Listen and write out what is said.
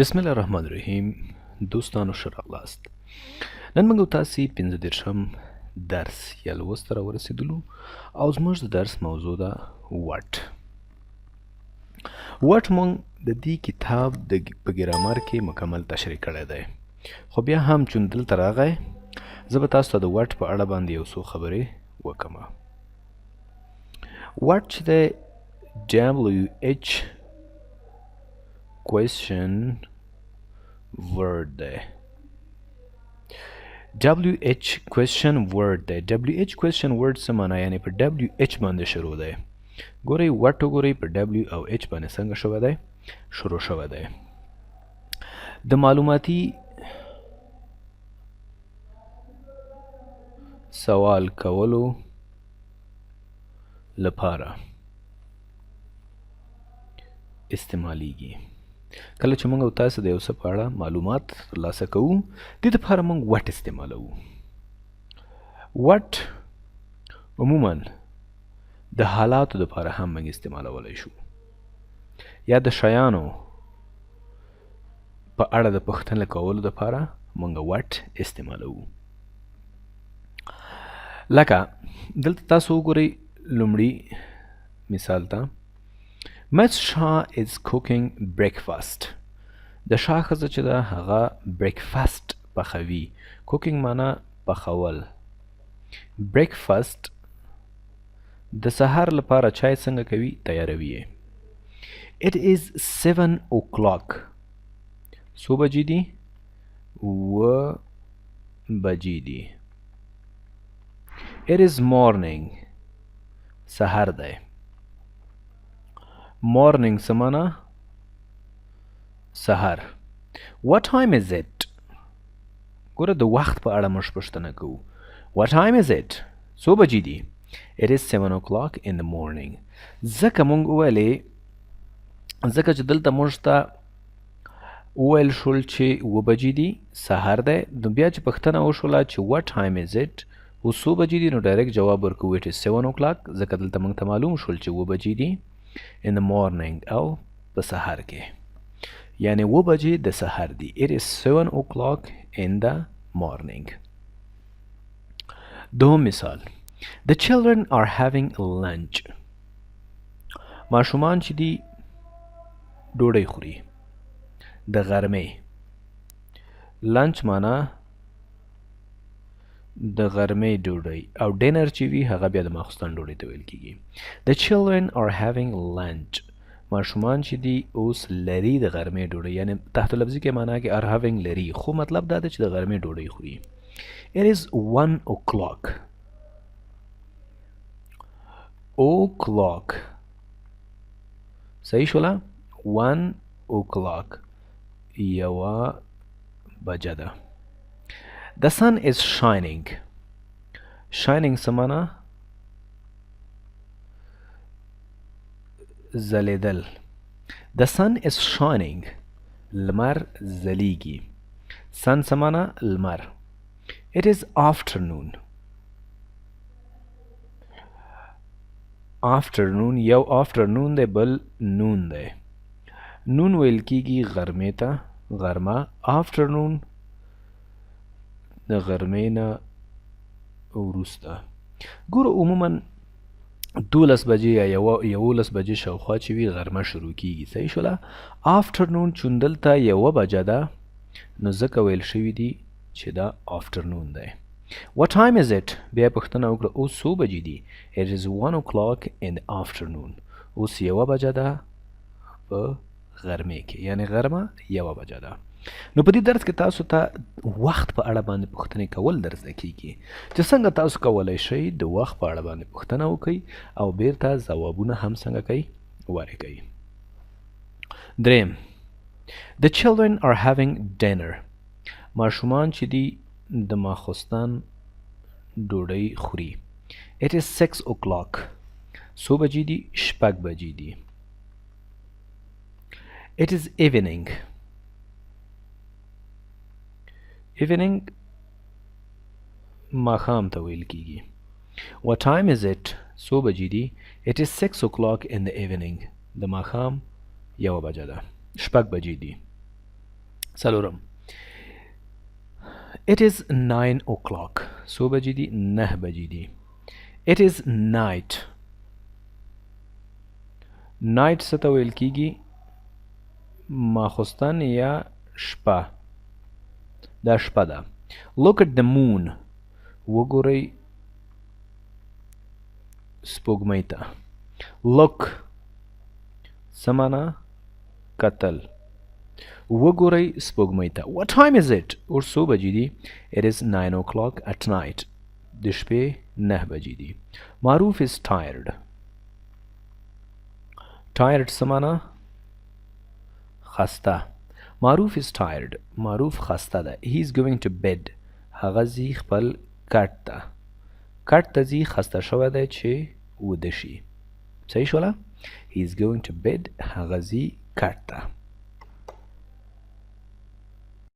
بسم الله الرحمن الرحیم. دوستانو ښه راغلاست. نن موږ تاسې 15 درس یا لوست ته راورسېدلو او زموږ د درس موضوع ده وټ. وټ موږ د دې کتاب په ګرامر کې مکمل تشریح کړی دی، خو بیا هم چون دلته راغی زه به تاسو ته د وټ په اړه باندې یو څو خبرې وکړم. وټ چې دی WH question word دی. WH question word دی. WH question word څه معنا؟ یعنی په WH باندې شروع دی. ګورئ وټ وګورئ په W او H باندې څنګه شوی دی، شروع شوی دی. د معلوماتي سوال کولو لپاره استعمالیږي. کله چې موږ او تاسو د یو څه په اړه معلومات ترلاسه کوو، دې دپاره موږ وټ استعمالوو. وټ عموما د حالاتو دپاره هم موږ استعمالولی شو، یا د شیانو په اړه د پوښتنې کولو دپاره موږ وټ استعمالوو. لکه دلته تاسو وګورئ لومړي مثال ته Miss Shah is cooking breakfast. د شاه ښځه چې ده هغه breakfast پخوي. cooking معنا پخول. breakfast د سهار لپاره چای څنګه کوي؟ تیاروي یې. It is 7 o'clock. څو بجې دي؟ 7 بجې دي. It is morning. سهار دی. morning سمانا سهار. What time is it? ګوره د وخت په اړه موږ پوښتنه کوو. What time is it? څو بجې دي؟ It is 7 o'clock in the morning. ځکه موږ وویلې، ځکه چې دلته موږ ته وویل شول چې 7 بجې دي، سهار دی، نو بیا چې پوښتنه وشوله چې what time is it؟ اوس څو بجې دي، نو ډایرکټ جواب ورکوو it is 7 o'clock، ځکه دلته موږ ته معلوم شول چې 7 بجې دي in the morning او په سهار کې، یعنی 7 بجې د سهار دي. It is 7 o'clock in the morning. دوم مثال The children are having lunch. ماشومان چې دي ډوډۍ خوري د غرمې. لنچ معنا د غرمې ډوډۍ، او ډینر چې وي هغه بیا د ماخوستن ډوډۍ ته ویل کېږي. The children are having lunch. ماشومان چې دي اوس لري د غرمې ډوډۍ، یعنی تحت لفظي کې معنا کې are having لري، خو مطلب دا ده چې د غرمې ډوډۍ خوري. It is 1 o'clock. o'clock صحیح شوله؟ 1 o'clock یوه بجه ده. The sun is shining. shining سمانا زلیدل. The sun is shining. لمر زلیږي. sun سمانا لمر. It is afternoon. afternoon یو afternoon دی، بل noon دی. noon ویل کېږي غرمې ته، غرمه. afternoon د غرمې نه وروسته. ګوره عموما 12 بجې یا 11 بجې شاوخوا چې وي غرمه شروع کېږي. صحیح شوله؟ afternoon چون دلته 1 بجه ده، نو ځکه ویل شوي دي چې دا afternoon دی. What time is it? بیا پوښتنه وکړه اوس څو بجې دي؟ It is 1 o'clock in the afternoon. اوس 1 بجه ده په غرمې کې، یعنی غرمه 1 بجه ده. نو په دې درس کې تاسو ته وخت په اړه باندې پوښتنې کول در زده کېږي، چې څنګه تاسو کولی شئ د وخت په اړه باندې پوښتنه وکئ او بیرته ځوابونه هم څنګه کوئ ورکئ. دریم The children are having dinner. ماشومان چې دي د ماخوستن ډوډۍ خوري. It is 6 o'clock. څو بجې دي؟ 6 بجې دي. It is evening. evening ماښام ته ویل کېږي. What time is it? څو بجې دي؟ It is 6 o'clock in the evening. د ماښام 1 بجه ده. 6 بجې دي. څلورم It is 9 o'clock. سو بجې دي؟ 9 بجې دي. It is night. Night څه ته ویل کیږي؟ ماخوستن یا شپه. دا شپه ده. Look at the moon. وګورئ سپوږمۍ ته. Look څه معنا؟ کتل. وګورئ سپوږمۍ ته. What time is it? اوس څو بجې دي؟ It is 9 o'clock at night. د شپې 9 بجې دي. معروف is tired. Tired څه معنا؟ خسته. معروف is tired. معروف خسته ده. He is going to bed. هغه ځي خپل کټ ته. کټ ته ځي خسته شوی دی چې وده شي. صحیح شوله؟ He is going to bed. هغه ځي کټ ته.